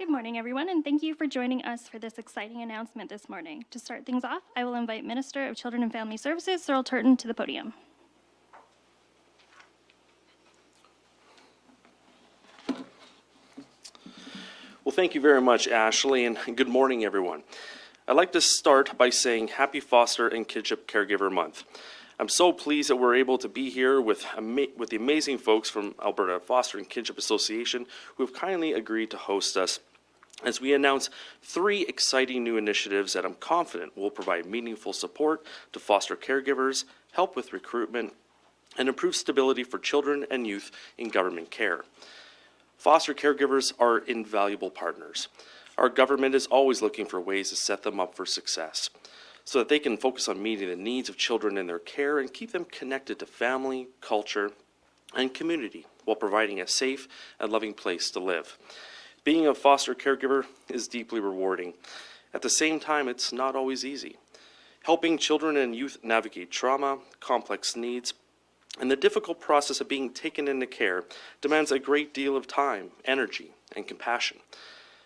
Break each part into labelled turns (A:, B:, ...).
A: Good morning, everyone, and thank you for joining us for this exciting announcement this morning. To start things off, I will invite Minister of Children and Family Services, Cyril Turton, to the podium.
B: Well, thank you very much, Ashley, and good morning, everyone. I'd like to start by saying Happy Foster and Kinship Caregiver Month. I'm so pleased that we're able to be here with the amazing folks from Alberta Foster and Kinship Association who have kindly agreed to host us as we announce 3 exciting new initiatives that I'm confident will provide meaningful support to foster caregivers, help with recruitment, and improve stability for children and youth in government care. Foster caregivers are invaluable partners. Our government is always looking for ways to set them up for success, so that they can focus on meeting the needs of children in their care and keep them connected to family, culture, and community while providing a safe and loving place to live. Being a foster caregiver is deeply rewarding. At the same time, it's not always easy. Helping children and youth navigate trauma, complex needs, and the difficult process of being taken into care demands a great deal of time, energy, and compassion.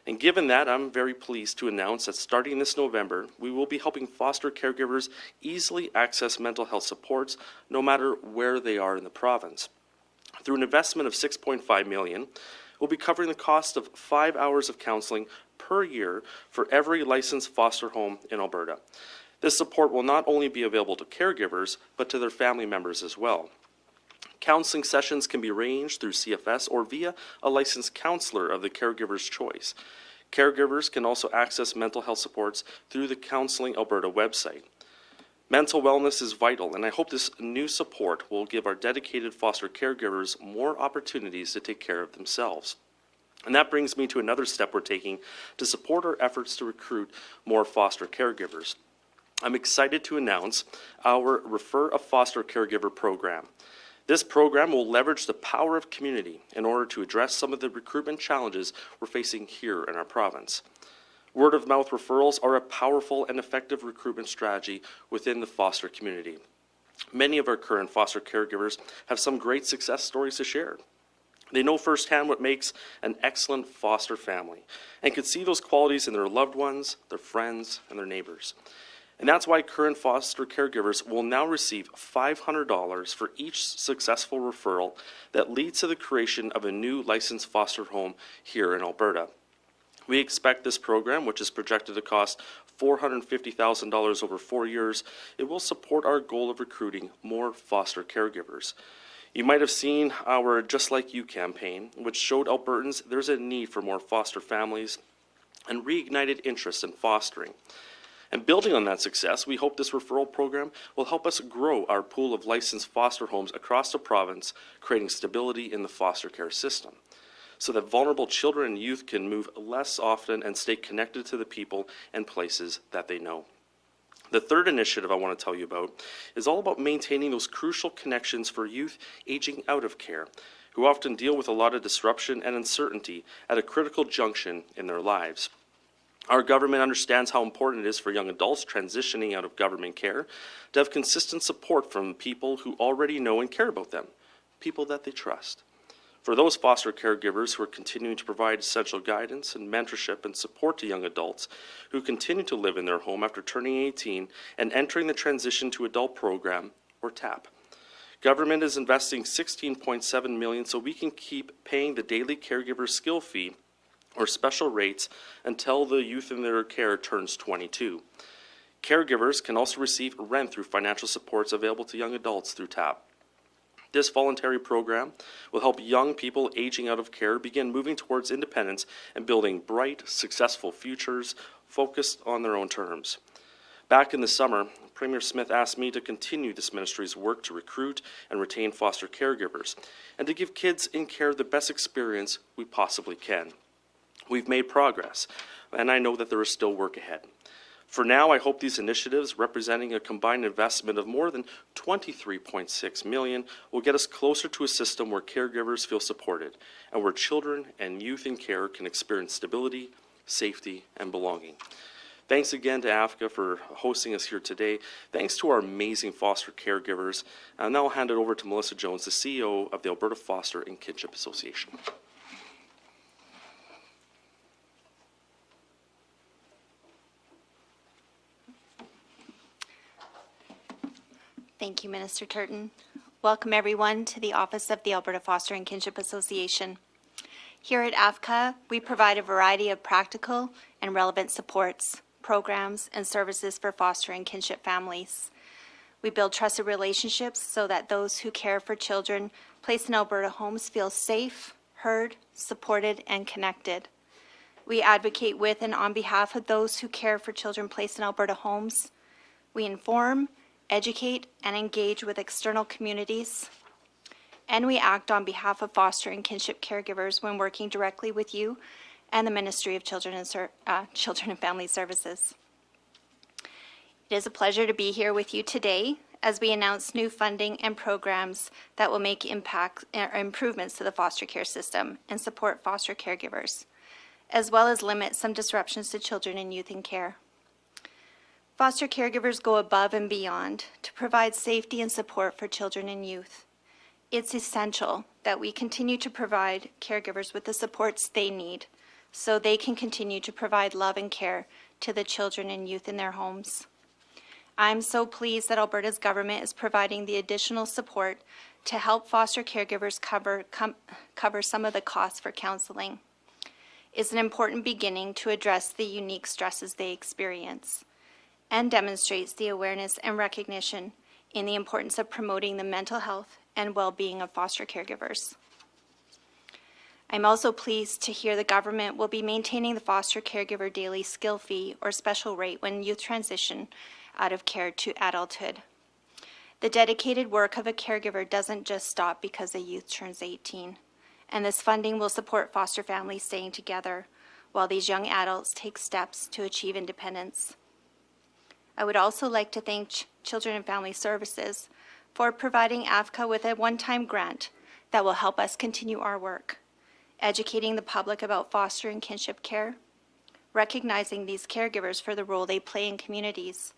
B: And given that, I'm very pleased to announce that starting this November, we will be helping foster caregivers easily access mental health supports no matter where they are in the province. Through an investment of $6.5 million, we'll be covering the cost of 5 hours of counseling per year for every licensed foster home in Alberta. This support will not only be available to caregivers, but to their family members as well. Counseling sessions can be arranged through CFS or via a licensed counselor of the caregiver's choice. Caregivers can also access mental health supports through the Counseling Alberta website. Mental wellness is vital, and I hope this new support will give our dedicated foster caregivers more opportunities to take care of themselves. And that brings me to another step we're taking to support our efforts to recruit more foster caregivers. I'm excited to announce our Refer a Foster Caregiver program. This program will leverage the power of community in order to address some of the recruitment challenges we're facing here in our province. Word-of-mouth referrals are a powerful and effective recruitment strategy within the foster community. Many of our current foster caregivers have some great success stories to share. They know firsthand what makes an excellent foster family and can see those qualities in their loved ones, their friends, and their neighbors. And that's why current foster caregivers will now receive $500 for each successful referral that leads to the creation of a new licensed foster home here in Alberta. We expect this program, which is projected to cost $450,000 over 4 years, it will support our goal of recruiting more foster caregivers. You might have seen our Just Like You campaign, which showed Albertans there's a need for more foster families and reignited interest in fostering. And building on that success, we hope this referral program will help us grow our pool of licensed foster homes across the province, creating stability in the foster care system, so that vulnerable children and youth can move less often and stay connected to the people and places that they know. The third initiative I want to tell you about is all about maintaining those crucial connections for youth aging out of care, who often deal with a lot of disruption and uncertainty at a critical junction in their lives. Our government understands how important it is for young adults transitioning out of government care to have consistent support from people who already know and care about them, people that they trust. For those foster caregivers who are continuing to provide essential guidance and mentorship and support to young adults who continue to live in their home after turning 18 and entering the Transition to Adult program, or TAP. Government is investing $16.7 million so we can keep paying the daily caregiver skill fee or special rates until the youth in their care turns 22. Caregivers can also receive rent through financial supports available to young adults through TAP. This voluntary program will help young people aging out of care begin moving towards independence and building bright, successful futures focused on their own terms. Back in the summer, Premier Smith asked me to continue this ministry's work to recruit and retain foster caregivers and to give kids in care the best experience we possibly can. We've made progress, and I know that there is still work ahead. For now, I hope these initiatives, representing a combined investment of more than $23.6 million, will get us closer to a system where caregivers feel supported and where children and youth in care can experience stability, safety, and belonging. Thanks again to AFCA for hosting us here today. Thanks to our amazing foster caregivers. And now I'll hand it over to Melissa Jones, the CEO of the Alberta Foster and Kinship Association.
C: Thank you, Minister Turton. Welcome, everyone, to the Office of the Alberta Foster and Kinship Association. Here at AFCA, we provide a variety of practical and relevant supports, programs, and services for foster and kinship families. We build trusted relationships so that those who care for children placed in Alberta homes feel safe, heard, supported, and connected. We advocate with and on behalf of those who care for children placed in Alberta homes. We inform, educate, and engage with external communities. And we act on behalf of foster and kinship caregivers when working directly with you and the Ministry of Children and Family Services. It is a pleasure to be here with you today as we announce new funding and programs that will make improvements to the foster care system and support foster caregivers, as well as limit some disruptions to children and youth in care. Foster caregivers go above and beyond to provide safety and support for children and youth. It's essential that we continue to provide caregivers with the supports they need so they can continue to provide love and care to the children and youth in their homes. I'm so pleased that Alberta's government is providing the additional support to help foster caregivers cover some of the costs for counseling. It's an important beginning to address the unique stresses they experience, and demonstrates the awareness and recognition in the importance of promoting the mental health and well-being of foster caregivers. I'm also pleased to hear the government will be maintaining the foster caregiver daily skill fee or special rate when youth transition out of care to adulthood. The dedicated work of a caregiver doesn't just stop because a youth turns 18, and this funding will support foster families staying together while these young adults take steps to achieve independence. I would also like to thank Children and Family Services for providing AFCA with a one-time grant that will help us continue our work, educating the public about foster and kinship care, recognizing these caregivers for the role they play in communities,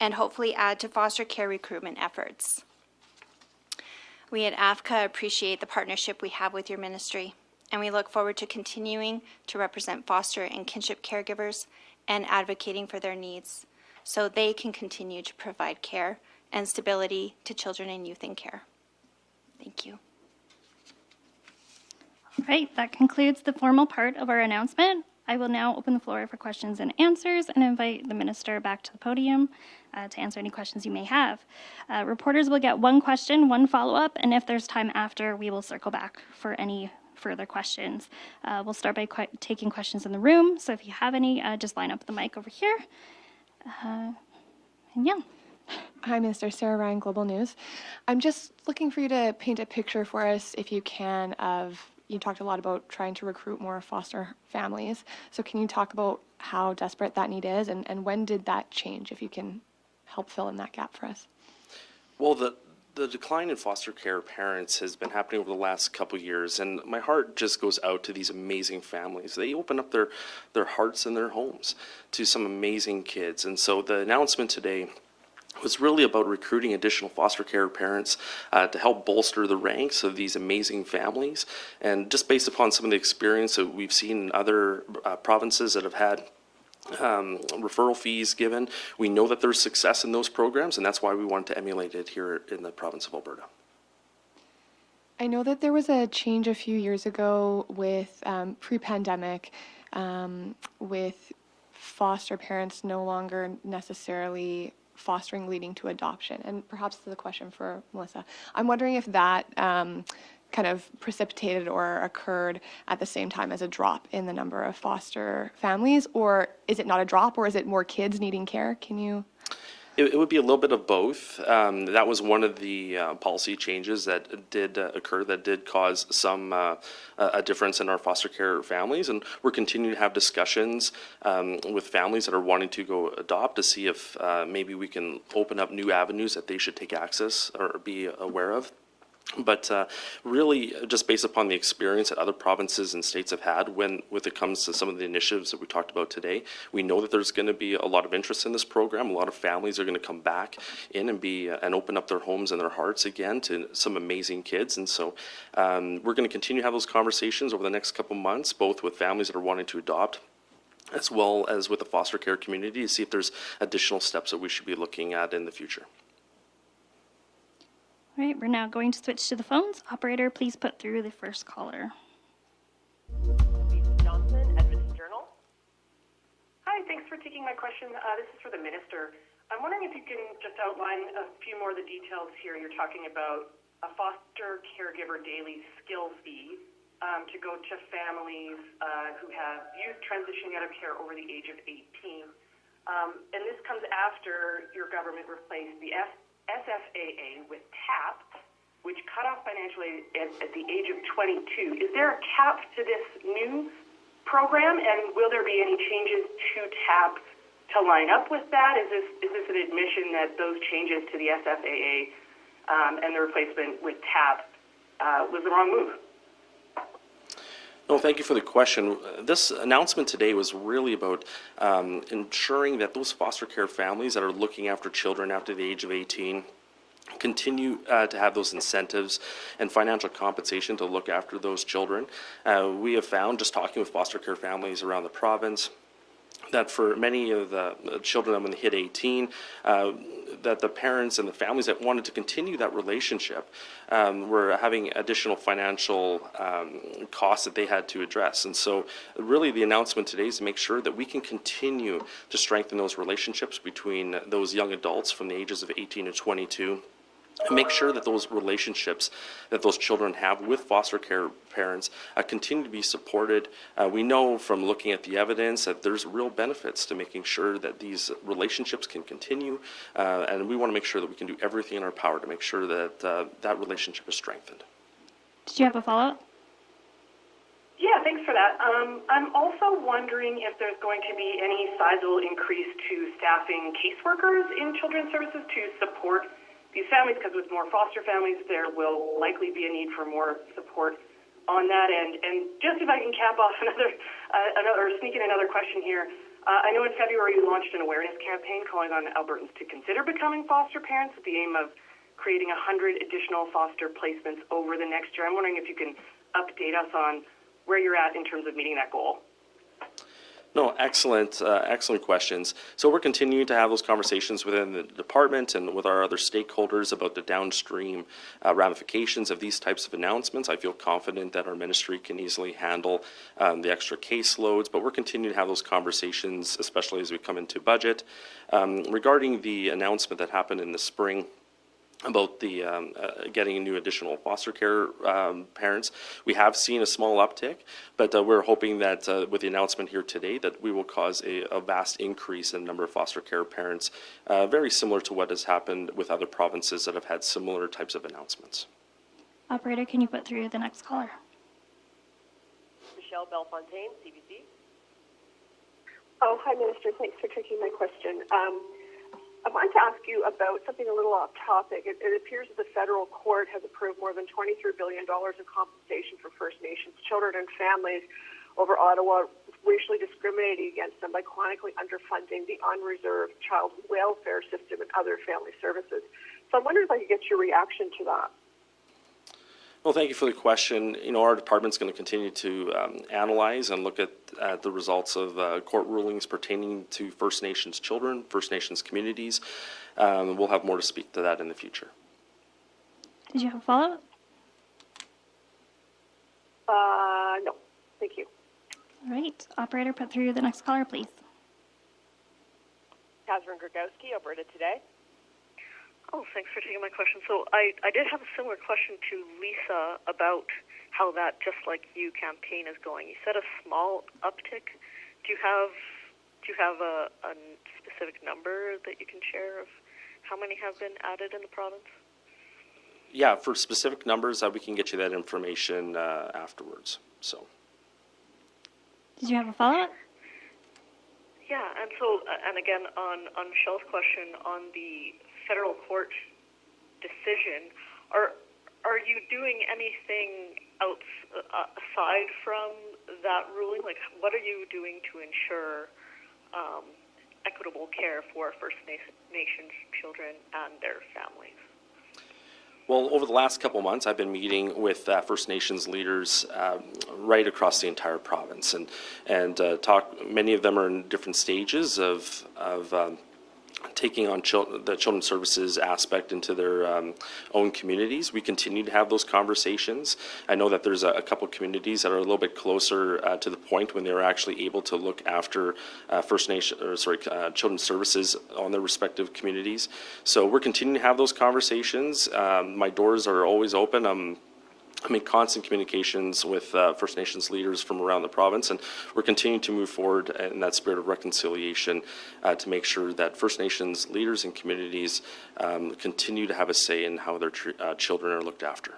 C: and hopefully add to foster care recruitment efforts. We at AFCA appreciate the partnership we have with your ministry, and we look forward to continuing to represent foster and kinship caregivers and advocating for their needs, so they can continue to provide care and stability to children and youth in care. Thank you.
A: All right, that concludes the formal part of our announcement. I will now open the floor for questions and answers and invite the minister back to the podium to answer any questions you may have. Reporters will get one question, one follow-up, and if there's time after, we will circle back for any further questions. We'll start by taking questions in the room, so if you have any, just line up the mic over here. And yeah.
D: Hi, Minister. Sarah Ryan, Global News. I'm just looking for you to paint a picture for us, if you can, you talked a lot about trying to recruit more foster families. So can you talk about how desperate that need is, and when did that change, if you can help fill in that gap for us?
B: Well, the decline in foster care parents has been happening over the last couple of years, and my heart just goes out to these amazing families. They open up their hearts and their homes to some amazing kids. And so the announcement today was really about recruiting additional foster care parents to help bolster the ranks of these amazing families. And just based upon some of the experience that we've seen in other provinces that have had referral fees given, we know that there's success in those programs, and that's why we wanted to emulate it here in the province of Alberta.
D: I know that there was a change a few years ago with pre-pandemic, with foster parents no longer necessarily fostering leading to adoption. And perhaps this is a question for Melissa. I'm wondering if that kind of precipitated or occurred at the same time as a drop in the number of foster families, or is it not a drop, or is it more kids needing care? Can you?
B: It would be a little bit of both. That was one of the policy changes that did occur, that did cause some a difference in our foster care families, and we're continuing to have discussions with families that are wanting to go adopt to see if maybe we can open up new avenues that they should take access or be aware of. But really, just based upon the experience that other provinces and states have had when it comes to some of the initiatives that we talked about today, we know that there's going to be a lot of interest in this program. A lot of families are going to come back in and open up their homes and their hearts again to some amazing kids. And so we're going to continue to have those conversations over the next couple months, both with families that are wanting to adopt, as well as with the foster care community, to see if there's additional steps that we should be looking at in the future.
A: All right, we're now going to switch to the phones. Operator, please put through the first caller.
E: Lisa Johnson, Edmonton Journal.
F: Hi, thanks for taking my question. This is for the minister. I'm wondering if you can just outline a few more of the details here. You're talking about a foster caregiver daily skill fee to go to families who have youth transitioning out of care over the age of 18. And this comes after your government replaced the SFAA with TAP, which cut off financial aid at the age of 22. Is there a cap to this new program, and will there be any changes to TAP to line up with that? Is this an admission that those changes to the SFAA and the replacement with TAP was the wrong move?
B: No, thank you for the question. This announcement today was really about ensuring that those foster care families that are looking after children after the age of 18 continue to have those incentives and financial compensation to look after those children. We have found, just talking with foster care families around the province, that for many of the children when they hit 18, that the parents and the families that wanted to continue that relationship were having additional financial costs that they had to address. And so really the announcement today is to make sure that we can continue to strengthen those relationships between those young adults from the ages of 18 to 22, and make sure that those relationships that those children have with foster care parents continue to be supported. We know from looking at the evidence that there's real benefits to making sure that these relationships can continue, and we want to make sure that we can do everything in our power to make sure that that relationship is strengthened.
A: Did you have a follow-up?
F: Yeah, thanks for that. I'm also wondering if there's going to be any sizable increase to staffing caseworkers in children's services to support these families, because with more foster families, there will likely be a need for more support on that end. And just if I can cap off or sneak in another question here, I know in February you launched an awareness campaign calling on Albertans to consider becoming foster parents with the aim of creating 100 additional foster placements over the next year. I'm wondering if you can update us on where you're at in terms of meeting that goal.
B: No, excellent questions. So we're continuing to have those conversations within the department and with our other stakeholders about the downstream ramifications of these types of announcements. I feel confident that our ministry can easily handle the extra caseloads, but we're continuing to have those conversations, especially as we come into budget. Regarding the announcement that happened in the spring about the getting new additional foster care parents, we have seen a small uptick, but we're hoping that with the announcement here today that we will cause a vast increase in the number of foster care parents, very similar to what has happened with other provinces that have had similar types of announcements.
A: Operator, can you put through the next caller?
E: Michelle Bellefontaine, CBC.
G: Oh, hi, Minister. Thanks for taking my question. I wanted to ask you about something a little off topic. It appears that the federal court has approved more than $23 billion in compensation for First Nations children and families over Ottawa racially discriminating against them by chronically underfunding the unreserved child welfare system and other family services. So I'm wondering if I could get your reaction to that.
B: Well, thank you for the question. You know, our department's going to continue to analyze and look at the results of court rulings pertaining to First Nations children, First Nations communities. We'll have more to speak to that in the future.
A: Did you have a follow-up?
G: No, thank you.
A: All right. Operator, put through the next caller, please.
E: Catherine Grgowski, Alberta Today.
H: Oh, thanks for taking my question. So I did have a similar question to Lisa about how that Just Like You campaign is going. You said a small uptick. Do you have a specific number that you can share of how many have been added in the province?
B: Yeah, for specific numbers, we can get you that information afterwards. So.
A: Did you have a follow-up?
H: Yeah, and so, and again, on Michelle's question on the federal court decision, are you doing anything else aside from that ruling? Like, what are you doing to ensure equitable care for First Nations children and their families?
B: Well, over the last couple of months, I've been meeting with First Nations leaders right across the entire province, and talk. Many of them are in different stages of taking on the children's services aspect into their own communities. We continue to have those conversations. I know that there's a couple communities that are a little bit closer to the point when they're actually able to look after children's services on their respective communities. So we're continuing to have those conversations. My doors are always open. I'm in constant communications with First Nations leaders from around the province, and we're continuing to move forward in that spirit of reconciliation to make sure that First Nations leaders and communities continue to have a say in how their children are looked after.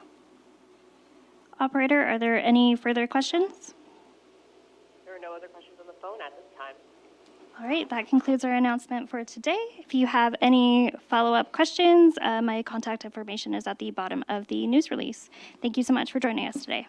A: Operator, are there any further questions?
E: There are no other questions on the phone at this time.
A: All right, that concludes our announcement for today. If you have any follow-up questions, my contact information is at the bottom of the news release. Thank you so much for joining us today.